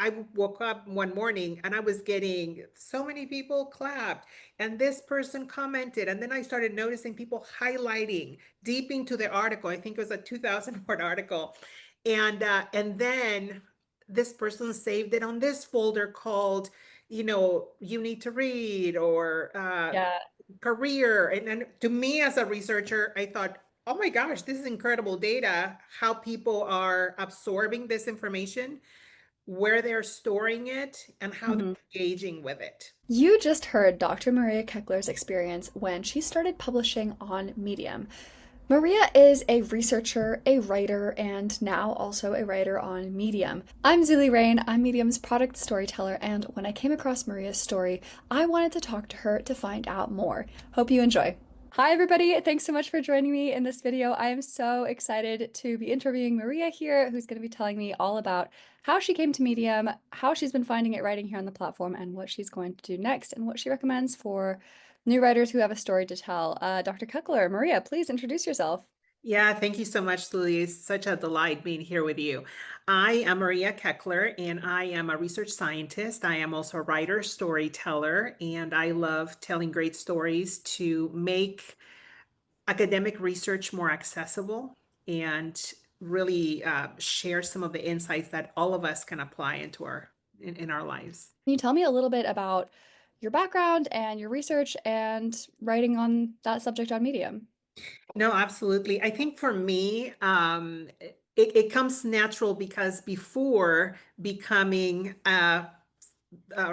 I woke up one morning and I was getting so many people clapped, and this person commented, and then I started noticing people highlighting deep into the article. I think it was a 2,000 word article, and then this person saved it on this folder called, you need to read, or Yeah. career. And to me as a researcher, I thought, oh my gosh, this is incredible data, how people are absorbing this information, where they're storing it, and how they're Mhm. engaging with it. You just heard Dr. Maria Keckler's experience when she started publishing on Medium. Maria is a researcher, a writer, and now also a writer on Medium. I'm Zuli Rain, I'm Medium's product storyteller, and when I came across Maria's story, I wanted to talk to her to find out more. Hope you enjoy. Hi, everybody. Thanks so much for joining me in this video. I am so excited to be interviewing Maria here, who's going to be telling me all about how she came to Medium, how she's been finding it writing here on the platform, and what she's going to do next, and what she recommends for new writers who have a story to tell. Dr. Keckler, Maria, please introduce yourself. Yeah, thank you so much, Lily. It's such a delight being here with you. I am Maria Keckler, and I am a research scientist. I am also a writer, storyteller, and I love telling great stories to make academic research more accessible and really share some of the insights that all of us can apply into in our lives. Can you tell me a little bit about your background and your research and writing on that subject on Medium? No, absolutely. I think for me, it comes natural because before becoming a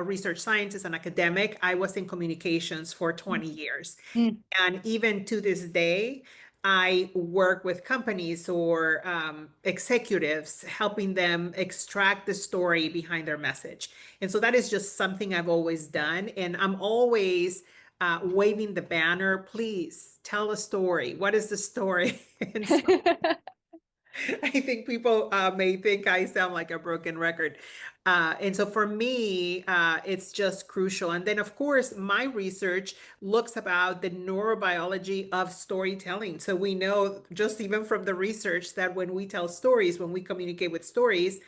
research scientist and academic, I was in communications for 20 years. Mm. And even to this day, I work with companies or executives, helping them extract the story behind their message. And so that is just something I've always done. And I'm always waving the banner, please tell a story. What is the story? And so I think people may think I sound like a broken record. And so for me, it's just crucial. And then, of course, my research looks about the neurobiology of storytelling. So we know just even from the research that when we tell stories, when we communicate with stories,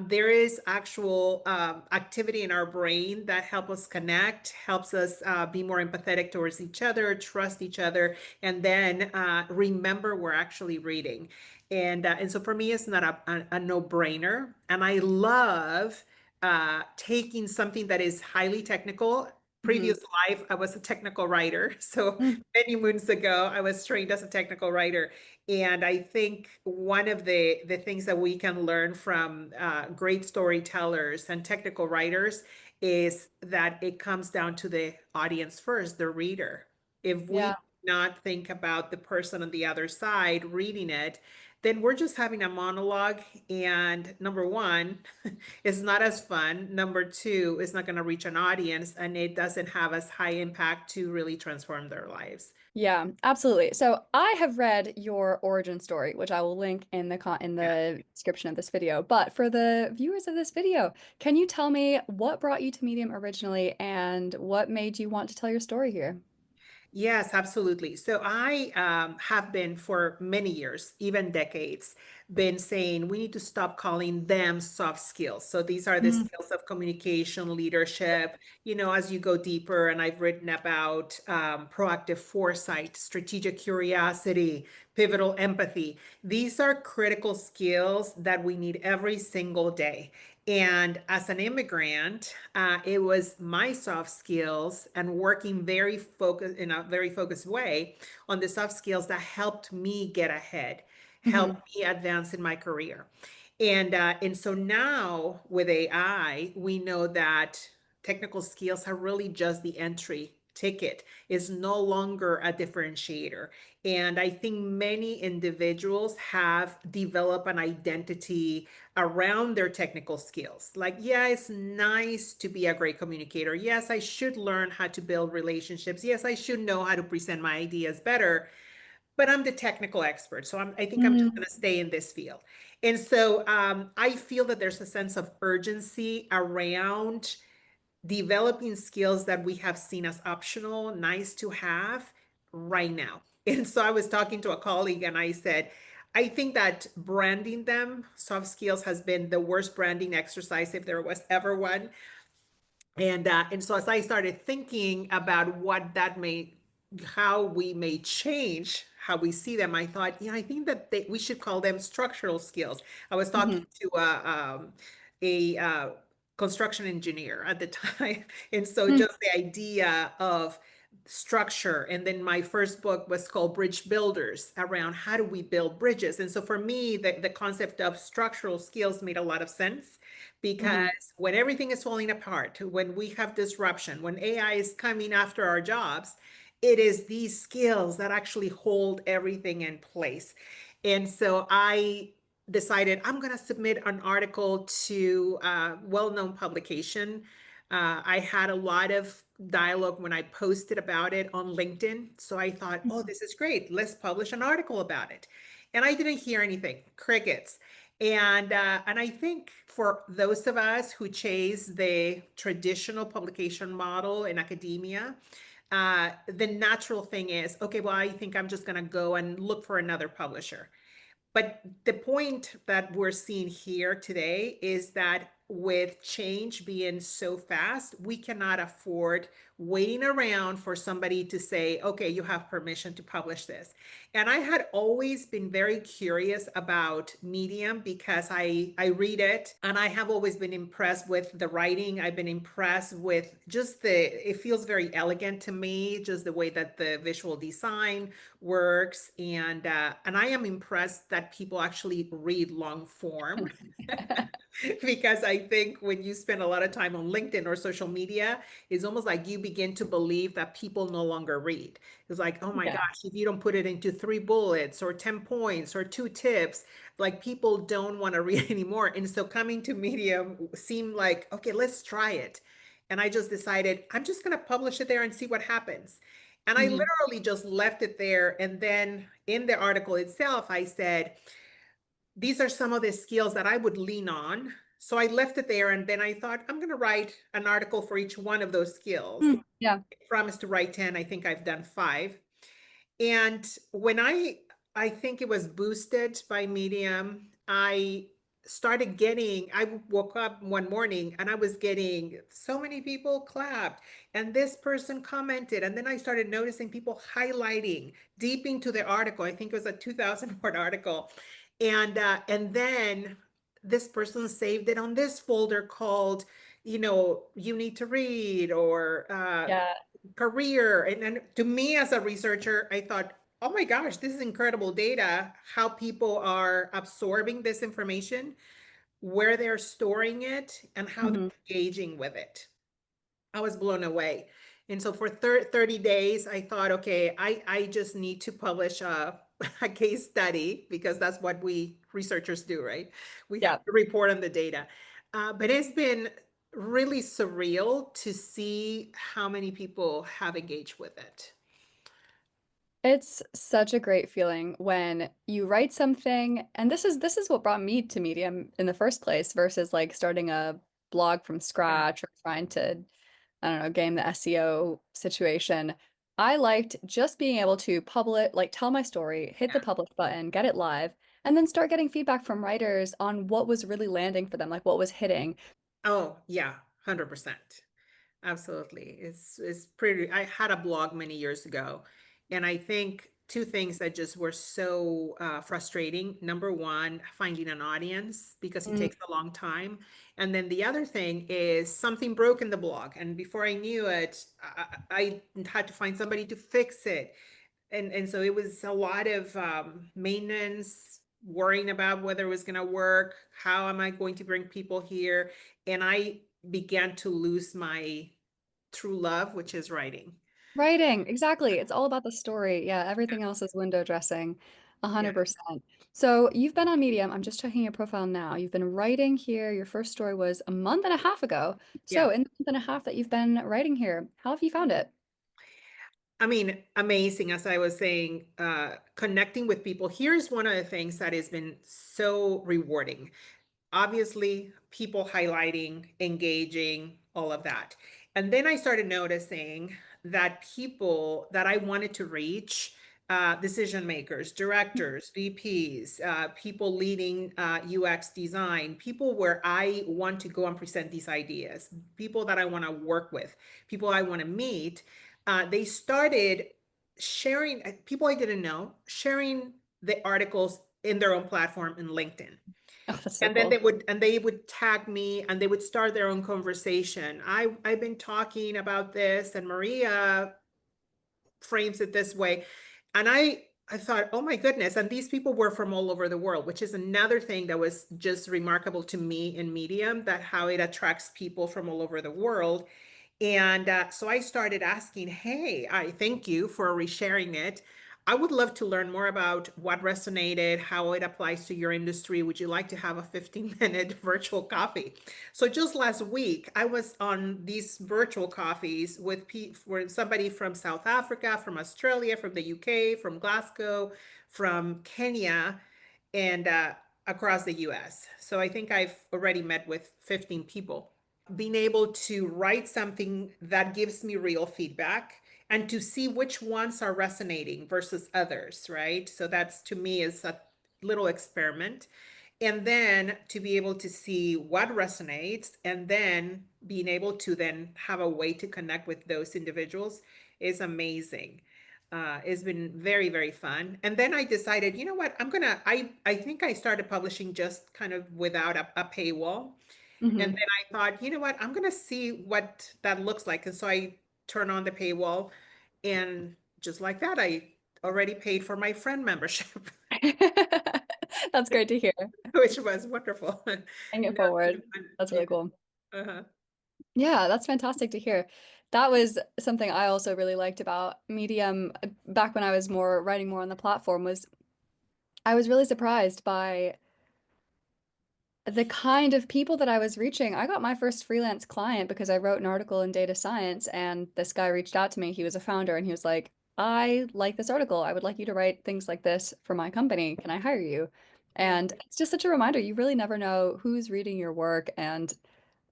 there is actual activity in our brain that help us connect, helps us be more empathetic towards each other, trust each other, and then remember we're actually reading. And so for me, it's not a no-brainer. And I love taking something that is highly technical. Mhm. Previous life, I was a technical writer. So Mm. many moons ago, I was trained as a technical writer. And I think one of the things that we can learn from great storytellers and technical writers is that it comes down to the audience first, the reader. If we Yeah. not think about the person on the other side reading it, then we're just having a monologue. And number one, it's not as fun. Number two, it's not going to reach an audience and it doesn't have as high impact to really transform their lives. Yeah, absolutely. So I have read your origin story, which I will link in Yeah. the description of this video. But for the viewers of this video, can you tell me what brought you to Medium originally and what made you want to tell your story here? Yes, absolutely. So I have been for many years, even decades, been saying we need to stop calling them soft skills. So these are the Mm. skills of communication, leadership, as you go deeper. And I've written about proactive foresight, strategic curiosity, pivotal empathy. These are critical skills that we need every single day. And as an immigrant, it was my soft skills and working very focused in a very focused way on the soft skills that helped me get ahead, helped Mhm. me advance in my career. And so now with AI, we know that technical skills are really just the entry ticket, is no longer a differentiator. And I think many individuals have developed an identity around their technical skills. Like, yeah, it's nice to be a great communicator. Yes, I should learn how to build relationships. Yes, I should know how to present my ideas better, but I'm the technical expert. So I think I'm just Mm. going to stay in this field. And so I feel that there's a sense of urgency around developing skills that we have seen as optional, nice to have right now. And so I was talking to a colleague and I said, I think that branding them, soft skills, has been the worst branding exercise if there was ever one. And so as I started thinking about what that may, how we may change how we see them, I thought, I think that we should call them structural skills. I was talking Hmm. to a construction engineer at the time, and so just the idea of structure. And then my first book was called Bridge Builders, around how do we build bridges. And so for me, the concept of structural skills made a lot of sense, Hmm. because when everything is falling apart, when we have disruption, when AI is coming after our jobs, it is these skills that actually hold everything in place. And so I decided I'm going to submit an article to a well-known publication. I had a lot of dialogue when I posted about it on LinkedIn. So I thought, oh, this is great. Let's publish an article about it. And I didn't hear anything, crickets. And I think for those of us who chase the traditional publication model in academia, the natural thing is, okay, well, I think I'm just going to go and look for another publisher. But the point that we're seeing here today is that with change being so fast, we cannot afford waiting around for somebody to say, okay, you have permission to publish this. And I had always been very curious about Medium because I read it, and I have always been impressed with the writing. I've been impressed with just it feels very elegant to me, just the way that the visual design works. And I am impressed that people actually read long form. Because I think when you spend a lot of time on LinkedIn or social media, it's almost like you begin to believe that people no longer read. It's like, oh my Yeah. gosh, if you don't put it into 3 bullets or 10 points or 2 tips, like people don't want to read anymore. And so coming to Medium seemed like, okay, let's try it. And I just decided I'm just going to publish it there and see what happens. And I Hmm. literally just left it there. And then in the article itself, I said, these are some of the skills that I would lean on. So I left it there. And then I thought, I'm going to write an article for each one of those skills. Yeah. I promised to write 10. I think I've done 5. And when I think it was boosted by Medium, I woke up one morning and I was getting so many people clapped, and this person commented. And then I started noticing people highlighting deep into the article. I think it was a 2,000 word article. And then this person saved it on this folder called, you need to read, or Yeah. career. And to me as a researcher, I thought, oh my gosh, this is incredible data, how people are absorbing this information, where they're storing it, and how they're Hmm. engaging with it. I was blown away. And so for 30 days, I thought, okay, I just need to publish a case study, because that's what we researchers do, right? We have Yeah. to report on the data. But it's been really surreal to see how many people have engaged with it. It's such a great feeling when you write something, and this is what brought me to Medium in the first place versus like starting a blog from Yeah. scratch or trying to, I don't know, game the SEO situation. I liked just being able to publish, like tell my story, hit the publish button, get it live, and then start getting feedback from writers on what was really landing for them, like what was hitting. Oh, yeah, 100%. Absolutely. It's pretty. I had a blog many years ago, and I think two things that just were so frustrating. Number one, finding an audience, because it Mm. takes a long time. And then the other thing is something broke in the blog. And before I knew it, I had to find somebody to fix it. And so it was a lot of maintenance, worrying about whether it was going to work. How am I going to bring people here? And I began to lose my true love, which is writing. Writing, exactly. It's all about the story. Yeah, everything else is window dressing, Yeah. 100%. So you've been on Medium. I'm just checking your profile now. You've been writing here. Your first story was a month and a half ago. So Yeah. in the month and a half that you've been writing here, how have you found it? I mean, amazing. As I was saying, connecting with people. Here's one of the things that has been so rewarding. Obviously, people highlighting, engaging, all of that. And then I started noticing that people that I wanted to reach, decision makers, directors, VPs, people leading UX design, people where I want to go and present these ideas, people that I want to work with, people I want to meet. They started sharing, people I didn't know, sharing the articles in their own platform in LinkedIn. Oh, that's so And then cool. they would tag me and they would start their own conversation. I've been talking about this and Maria frames it this way. And I thought, oh my goodness. And these people were from all over the world, which is another thing that was just remarkable to me in Medium, that how it attracts people from all over the world. And so I started asking, hey, I thank you for resharing it. I would love to learn more about what resonated, how it applies to your industry. Would you like to have a 15-minute virtual coffee? So just last week, I was on these virtual coffees with for somebody from South Africa, from Australia, from the UK, from Glasgow, from Kenya, and across the US. So I think I've already met with 15 people. Being able to write something that gives me real feedback and to see which ones are resonating versus others, right? So that's to me is a little experiment. And then to be able to see what resonates and then being able to then have a way to connect with those individuals is amazing. It's been very, very fun. And then I decided, you know what, I think I started publishing just kind of without a paywall. And Hmm. then I thought, you know what, I'm going to see what that looks like. And so I turn on the paywall and just like that, I already paid for my friend membership, That's great to hear. which was wonderful. Paying it Now it's forward. been fun. That's Yeah. really cool. Uh-huh. Yeah, that's fantastic to hear. That was something I also really liked about Medium back when I was more writing more on the platform was I was really surprised by the kind of people that I was reaching. I got my first freelance client because I wrote an article in data science, and this guy reached out to me. He was a founder, and he was like, I like this article. I would like you to write things like this for my company. Can I hire you? Yeah. And it's just such a reminder. You really never know who's reading your work. And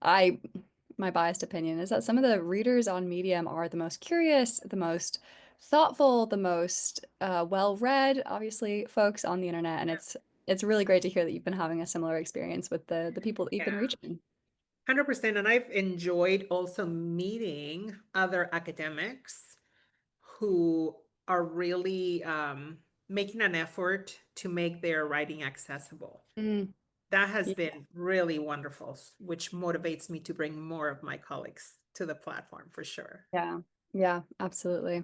I, my biased opinion is that some of the readers on Medium are the most curious, the most thoughtful, the most well-read, obviously, folks on the internet. And it's really great to hear that you've been having a similar experience with the people that you've been Yeah. reaching. 100%. And I've enjoyed also meeting other academics who are really making an effort to make their writing accessible. Mm, That has yeah, been really wonderful, which motivates me to bring more of my colleagues to the platform for sure. yeah, yeah, absolutely.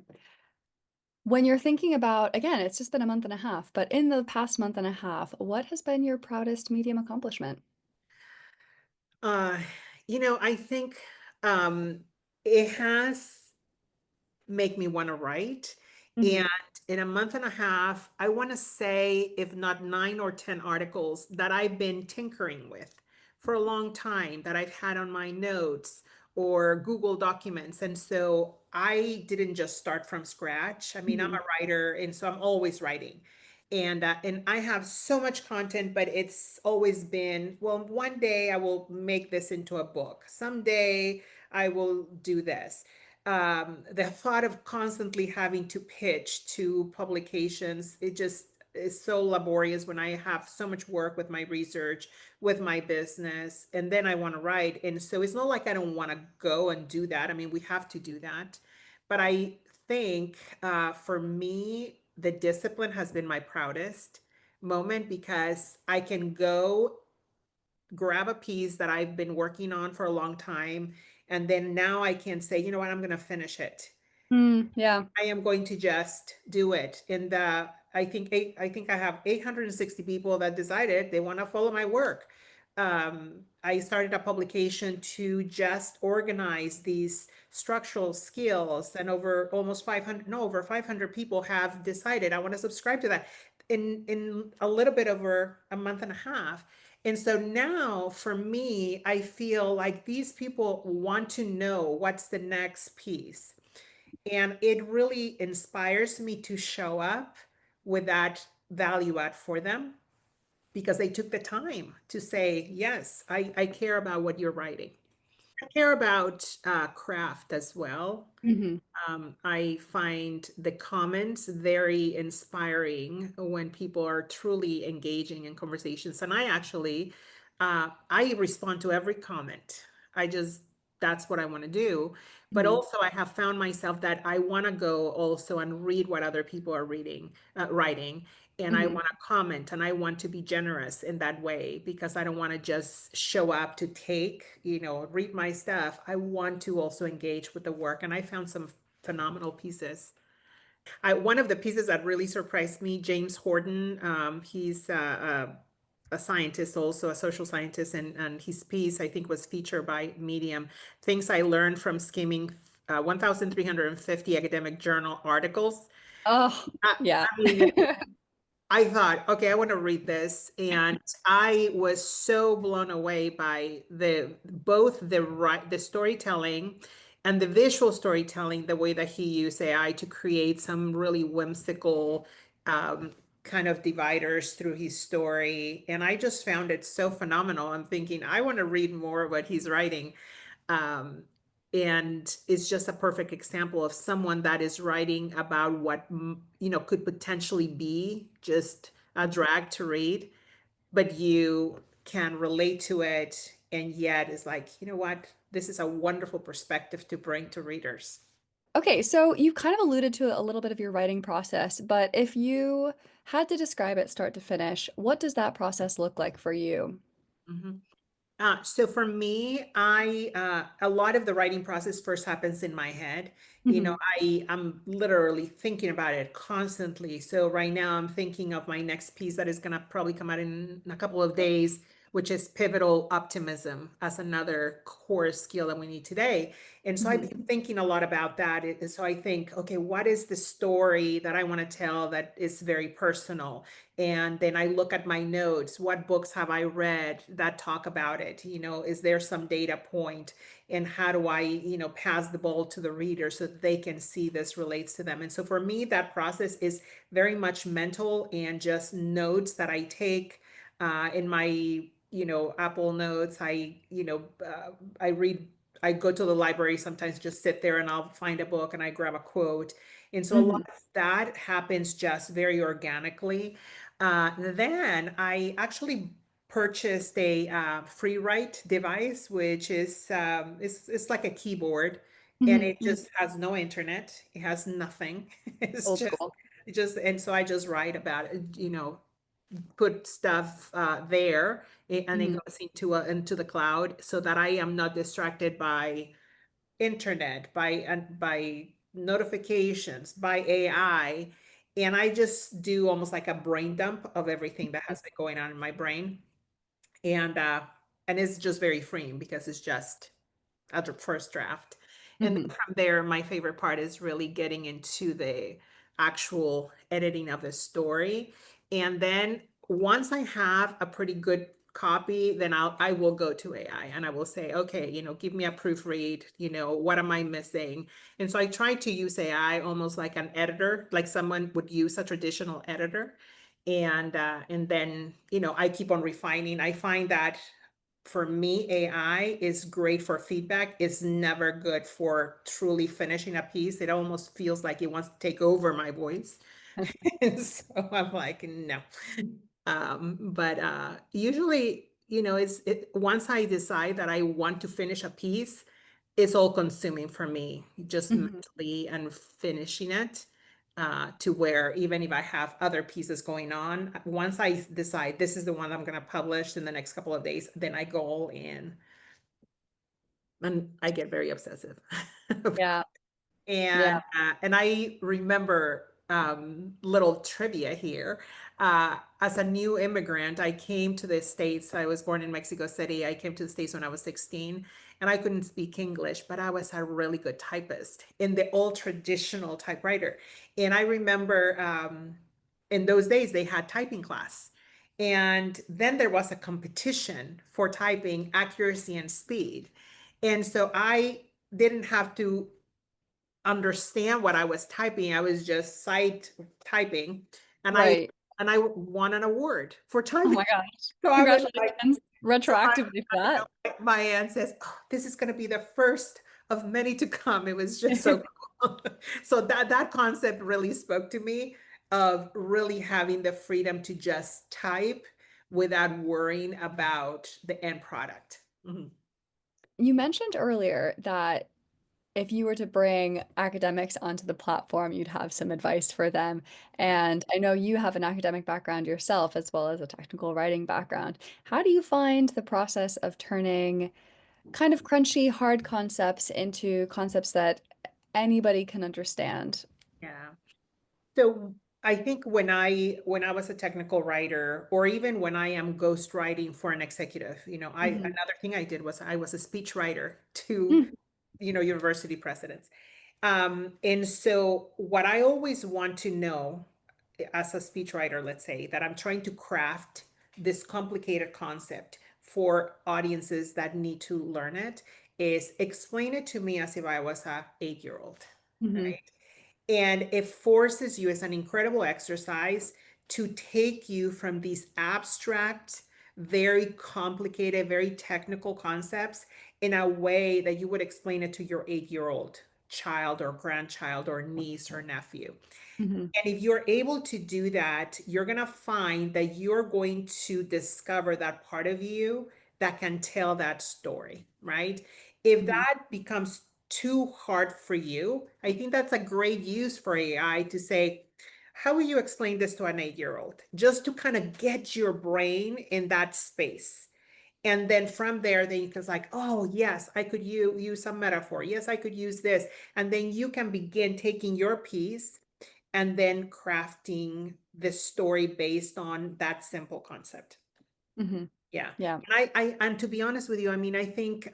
When you're thinking about, again, it's just been a month and a half, but in the past month and a half, what has been your proudest Medium accomplishment? Uh, I think um, it has make me want to write. And Hmm. in a month and a half, I want to say, if not 9 or 10 articles that I've been tinkering with for a long time that I've had on my notes or Google Documents. And so I didn't just start from scratch. I mean, I'm Hmm. a writer, and so I'm always writing. And I have so much content, but it's always been, well, one day I will make this into a book. Someday I will do this. The thought of constantly having to pitch to publications, it just is so laborious when I have so much work with my research, with my business, and then I want to write. And so it's not like I don't want to go and do that. I mean, we have to do that. But I think for me, the discipline has been my proudest moment because I can go grab a piece that I've been working on for a long time. And then now I can say, you know what, I'm going to finish it. Mm, yeah. I am going to just do it. And I think I have 860 people that decided they want to follow my work. I started a publication to just organize these structural skills, and over almost 500, no, over 500 people have decided I want to subscribe to that in a little bit over a month and a half. And so now for me, I feel like these people want to know what's the next piece. And it really inspires me to show up with that value add for them because they took the time to say, yes, I care about what you're writing. I care about craft as well. Hmm. I find the comments very inspiring when people are truly engaging in conversations. And I respond to every comment. I just, that's what I want to do. But Hmm. also, I have found myself that I want to go also and read what other people are writing. And I Hmm. want to comment and I want to be generous in that way because I don't want to just show up to read my stuff. I want to also engage with the work. And I found some phenomenal pieces. One of the pieces that really surprised me, James Horton, he's a scientist, also a social scientist, and his piece, I think, was featured by Medium. Things I learned from skimming 1,350 academic journal articles. Oh, I, yeah. I mean, I thought, okay, I want to read this, and I was so blown away by the storytelling and the visual storytelling, the way that he used AI to create some really whimsical um, kind of dividers through his story, and I just found it so phenomenal. I'm thinking I want to read more of what he's writing. Um, and it's just a perfect example of someone that is writing about what could potentially be just a drag to read, but you can relate to it, and yet it's like, you know what, this is a wonderful perspective to bring to readers. Okay, so you kind of alluded to a little bit of your writing process, but if you had to describe it start to finish, what does that process look like for you? Mhm. So for me, a lot of the writing process first happens in my head. Hmm. I'm literally thinking about it constantly. So right now I'm thinking of my next piece that is gonna probably come out in a couple of days, which is pivotal optimism as another core skill that we need today. And so I've Hmm. been thinking a lot about that. So I think, okay, what is the story that I want to tell that is very personal? And then I look at my notes. What books have I read that talk about it? Is there some data point? And how do I, pass the ball to the reader so that they can see this relates to them? And so for me, that process is very much mental and just notes that I take in my, Apple Notes. I read. I go to the library sometimes, just sit there and I'll find a book and I grab a quote. And so a lot Hmm. of that happens just very organically. Then I actually purchased a free write device, which is it's like a keyboard, and Hmm. it just has no internet. It has nothing. It's Old just school. and so I just write about it, put stuff there, and it Hmm. goes into the cloud so that I am not distracted by internet, by notifications, by AI, and I just do almost like a brain dump of everything that has been going on in my brain, and uh, and it's just very freeing because it's just at the first draft. And Hmm. then from there, my favorite part is really getting into the actual editing of the story. And then once I have a pretty good copy, then I will go to AI and I will say, okay, give me a proofread, what am I missing? And so I try to use AI almost like an editor, like someone would use a traditional editor. And then, I keep on refining. I find that for me, AI is great for feedback. It's never good for truly finishing a piece. It almost feels like it wants to take over my voice. And so I'm like, no. But usually, once I decide that I want to finish a piece, it's all consuming for me, just Hmm. mentally and finishing it. To where even if I have other pieces going on, once I decide this is the one I'm going to publish in the next couple of days, then I go all in and I get very obsessive. Yeah. Yeah. And I remember little trivia here. As a new immigrant, I came to the States. I was born in Mexico City. I came to the States when I was 16, and I couldn't speak English, but I was a really good typist in the old traditional typewriter. And I remember in those days they had typing class. And then there was a competition for typing accuracy and speed. And so I didn't have to understand what I was typing. I was just sight typing, and I Right. and I won an award for Oh typing. my gosh. So I was like, Congratulations. So retroactively for I know that. my aunt says, oh, this is going to be the first of many to come. It was just so cool. So that concept really spoke to me of really having the freedom to just type without worrying about the end product. Mhm. You mentioned earlier that if you were to bring academics onto the platform, you'd have some advice for them. And I know you have an academic background yourself, as well as a technical writing background. How do you find the process of turning kind of crunchy, hard concepts into concepts that anybody can understand? Yeah. So I think when I was a technical writer, or even when I am ghostwriting for an executive, Hmm. another thing I did was I was a speech writer to, Mm. university presidents. And so what I always want to know as a speechwriter, let's say, that I'm trying to craft this complicated concept for audiences that need to learn it, is explain it to me as if I was a 8-year-old, Hmm. right? And it forces you as an incredible exercise to take you from these abstract, very complicated, very technical concepts in a way that you would explain it to your 8-year-old child or grandchild or niece or nephew. Hmm. And if you're able to do that, you're going to find that you're going to discover that part of you that can tell that story, right? If Hmm. that becomes too hard for you, I think that's a great use for AI to say, how will you explain this to an 8-year-old? Just to kind of get your brain in that space. And then from there, then you can like, oh, yes, I could use some metaphor. Yes, I could use this. And then you can begin taking your piece and then crafting the story based on that simple concept. Hmm. Yeah. Yeah. And to be honest with you, I mean, I think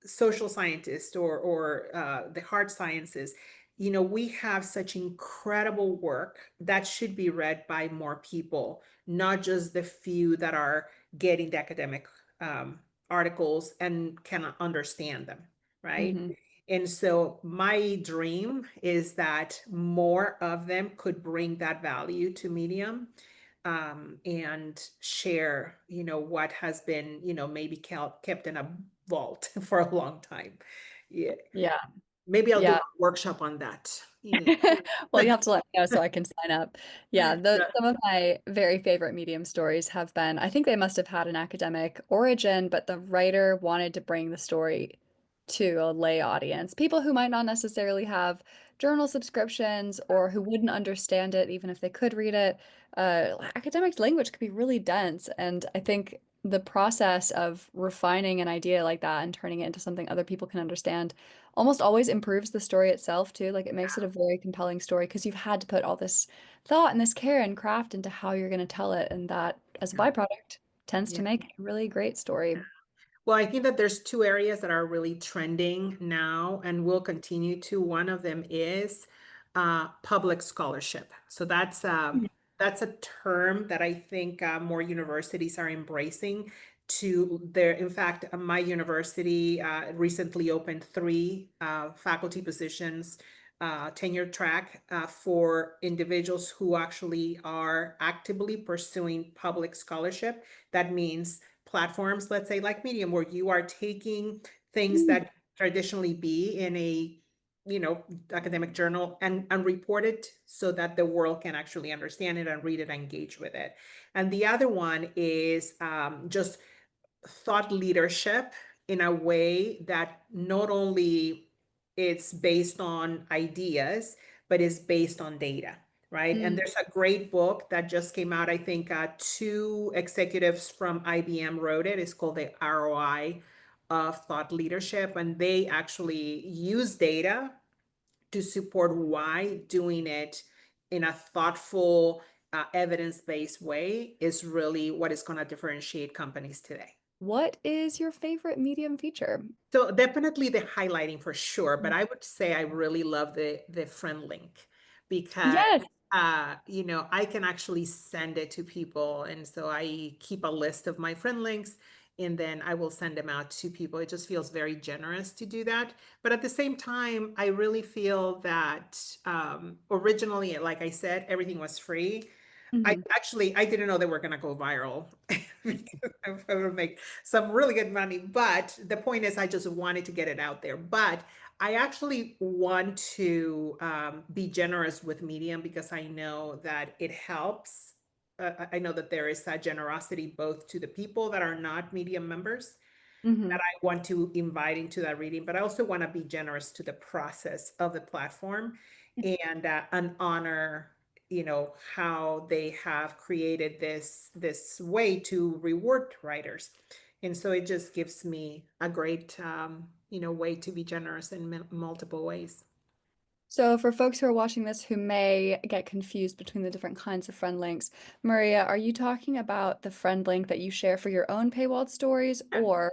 social scientists or the hard sciences, we have such incredible work that should be read by more people, not just the few that are getting the academic articles and cannot understand them, right? Hmm. And so my dream is that more of them could bring that value to Medium, and share, what has been, maybe kept in a vault for a long time. Yeah. Yeah. Maybe I'll do Yeah. a workshop on that. Yeah. Well, you have to let me know so I can sign up. Yeah, Yeah. some of my very favorite Medium stories have been, I think they must have had an academic origin, but the writer wanted to bring the story to a lay audience, people who might not necessarily have journal subscriptions or who wouldn't understand it even if they could read it. Academic language could be really dense, and I think the process of refining an idea like that and turning it into something other people can understand almost always improves the story itself too. Like it makes it a very compelling story because you've had to put all this thought and this care and craft into how you're going to tell it, and that as a Yeah. byproduct tends to Yeah. make a really great story. Well, I think that there's two areas that are really trending now and will continue to. One of them is public scholarship. So that's a term that I think more universities are embracing. In fact, my university recently opened three faculty positions, tenure track for individuals who actually are actively pursuing public scholarship. That means platforms, let's say like Medium, where you are taking things Mm. that traditionally be in a academic journal and report it so that the world can actually understand it and read it and engage with it. And the other one is just thought leadership in a way that not only it's based on ideas, but is based on data, right? And Mm. there's a great book that just came out. I think two executives from IBM wrote it. It's called The ROI of Thought Leadership. And they actually use data to support why doing it in a thoughtful, evidence-based way is really what is going to differentiate companies today. What is your favorite Medium feature? So definitely the highlighting for sure, but I would say I really love the friend link because Yes. I can actually send it to people, and so I keep a list of my friend links and then I will send them out to people. It just feels very generous to do that. But at the same time, I really feel that originally, like I said, everything was free. Hmm. I didn't know they were going to go viral. because I would make some really good money. But the point is, I just wanted to get it out there. But I actually want to be generous with Medium because I know that it helps. I know that there is that generosity both to the people that are not Medium members Hmm. that I want to invite into that reading, but I also want to be generous to the process of the platform and honor, how they have created this way to reward writers. And so it just gives me a great, way to be generous in multiple ways. So, for folks who are watching this who may get confused between the different kinds of friend links, Maria, are you talking about the friend link that you share for your own paywalled stories? Yeah. Or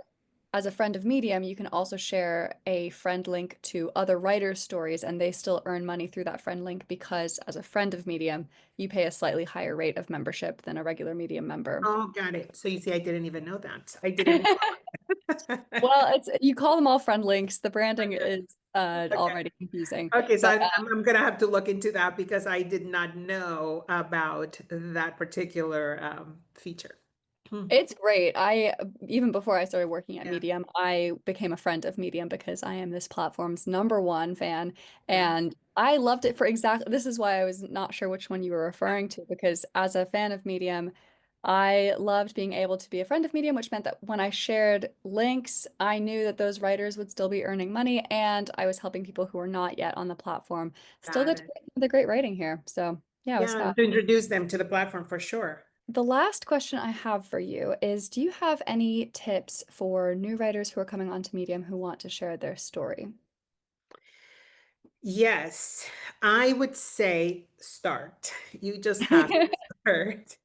as a friend of Medium, you can also share a friend link to other writers' stories and they still earn money through that friend link because, as a friend of Medium, you pay a slightly higher rate of membership than a regular Medium member. Oh, got it. So you see, I didn't even know that. I didn't. Well, it's you call them all friend links. The branding Okay. is Okay. already confusing. Okay, so But I'm gonna have to look into that because I did not know about that particular feature. Hmm. it's great. I even before I started working at Yeah, Medium, I became a friend of Medium because I am this platform's #1 fan, yeah, and I loved it for exactly this is why I was not sure which one you were referring to because as a fan of Medium, I loved being able to be a friend of Medium, which meant that when I shared links, I knew that those writers would still be earning money, and I was helping people who were not yet on the platform still got get to it. get the great writing here. So yeah, it was Yeah, fab. and to introduce them to the platform for sure. The last question I have for you is, do you have any tips for new writers who are coming onto Medium who want to share their story? Yes, I would say start. You just have to start.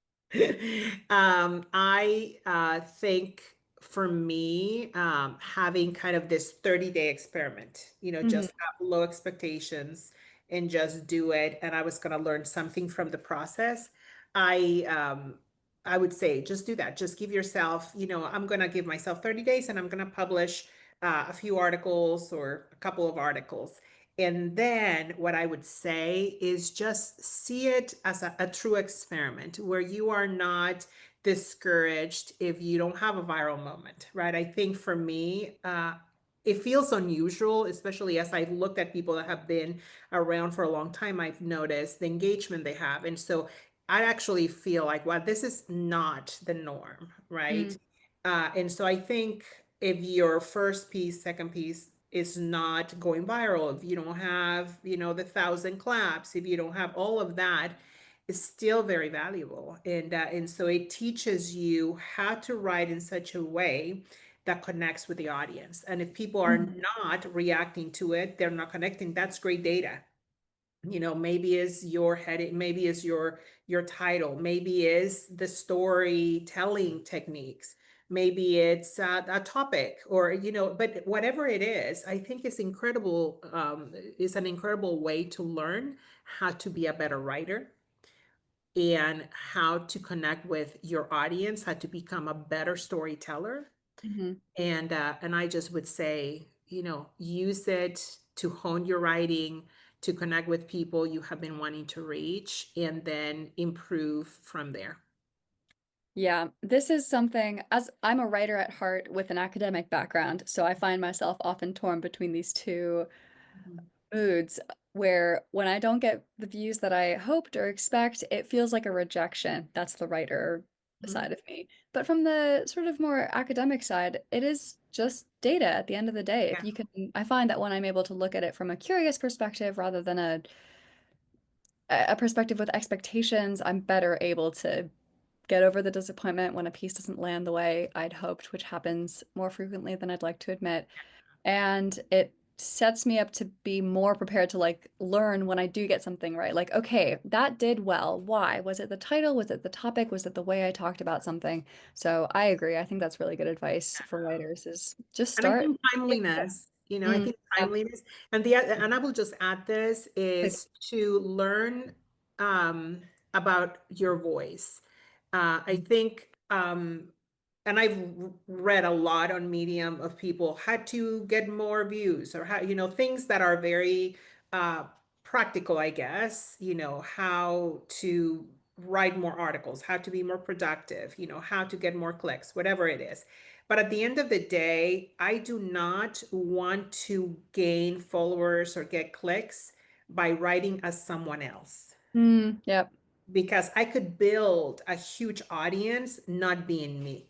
I think for me, having kind of this 30-day experiment, Hmm. just have low expectations and just do it. And I was going to learn something from the process. I um, I would say just do that. Just give yourself, I'm going to give myself 30 days and I'm going to publish a few articles or a couple of articles. And then what I would say is just see it as a true experiment where you are not discouraged if you don't have a viral moment, right? I think for me, it feels unusual, especially as I've looked at people that have been around for a long time. I've noticed the engagement they have. And so I actually feel like, wow, this is not the norm, right? Mm. And so I think if your first piece, second piece is not going viral, if you don't have, the 1,000 claps, if you don't have all of that, it's still very valuable. And so it teaches you how to write in such a way that connects with the audience. And if people are Mhm. not reacting to it, they're not connecting, that's great data. Maybe is your heading, maybe is your title, maybe is the storytelling techniques, maybe it's a topic, or but whatever it is, I think it's incredible. It's an incredible way to learn how to be a better writer and how to connect with your audience, how to become a better storyteller. Mhm. And I just would say, use it to hone your writing, to connect with people you have been wanting to reach, and then improve from there. Yeah, this is something, as I'm a writer at heart with an academic background, so I find myself often torn between these two Mhm. moods where when I don't get the views that I hoped or expect, it feels like a rejection. That's the writer Mhm. side of me. But from the sort of more academic side, it is just data at the end of the day. If Yeah. you can, I find that when I'm able to look at it from a curious perspective rather than a perspective with expectations, I'm better able to get over the disappointment when a piece doesn't land the way I'd hoped, which happens more frequently than I'd like to admit. And it sets me up to be more prepared to like learn when I do get something right. Like, okay, that did well. Why? Was it the title? Was it the topic? Was it the way I talked about something? So I agree. I think that's really good advice for writers is just And I start. think timeliness, I Mm, think yeah, timeliness, and I will just add this please. is to learn about your voice. I think, and I've read a lot on Medium of people had to get more views or how, things that are very uh, practical, I guess, how to write more articles, how to be more productive, how to get more clicks, whatever it is. But at the end of the day, I do not want to gain followers or get clicks by writing as someone else, Yep. because I could build a huge audience not being me,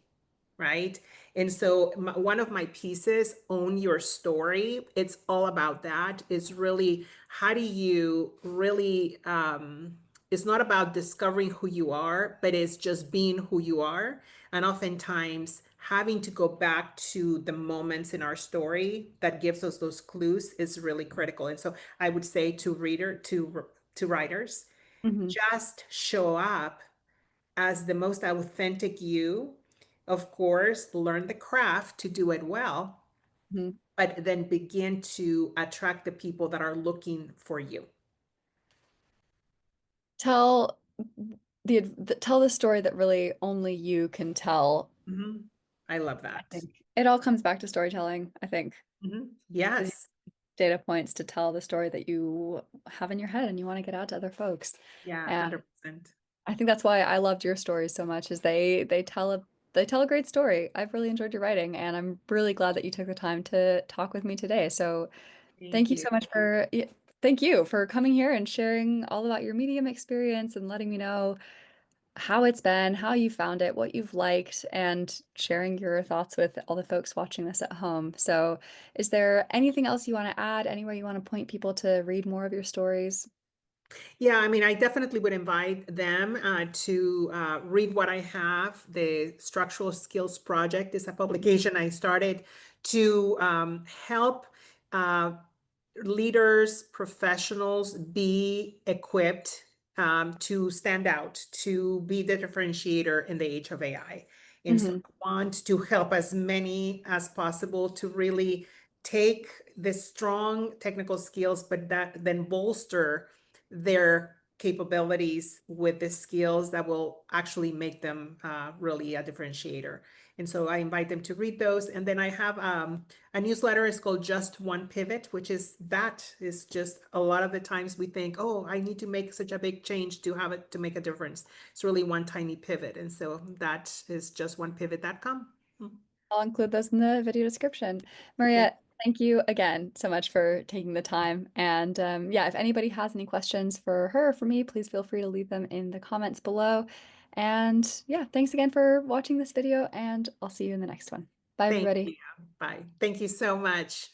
right? And so one of my pieces, Own Your Story, it's all about that. It's really, how do you really, it's not about discovering who you are, but it's just being who you are. And oftentimes having to go back to the moments in our story that gives us those clues is really critical. And so I would say to writers, Hmm. just show up as the most authentic you. Of course, learn the craft to do it well, Hmm. but then begin to attract the people that are looking for you. Tell tell the story that really only you can tell. Mhm. I love I that. think it all comes back to storytelling, I think. The Yes. data points to tell the story that you have in your head and you want to get out to other folks. Yeah, And 100%. I think that's why I loved your stories so much is they tell a great story. I've really enjoyed your writing and I'm really glad that you took the time to talk with me today. So Thank thank you you. so much for thank you for coming here and sharing all about your Medium experience and letting me know how it's been, how you found it, what you've liked, and sharing your thoughts with all the folks watching this at home. So, is there anything else you want to add? Anywhere you want to point people to read more of your stories? Yeah, I mean, I definitely would invite them to read what I have. The Structural Skills Project is a publication I started to help uh, leaders, professionals be equipped to stand out, to be the differentiator in the age of AI. And so Hmm. I want to help as many as possible to really take the strong technical skills, but that then bolster their capabilities with the skills that will actually make them really a differentiator. And so I invite them to read those. And then I have a newsletter. It's called Just One Pivot, which is just a lot of the times we think, oh, I need to make such a big change to have it to make a difference. It's really one tiny pivot. And so that is justonepivot.com. I'll include those in the video description. Okay. Maria, thank you again so much for taking the time. And yeah, if anybody has any questions for her or for me, please feel free to leave them in the comments below. And yeah, thanks again for watching this video, and I'll see you in the next one. Bye, Thank everybody. you. Bye. Thank you so much.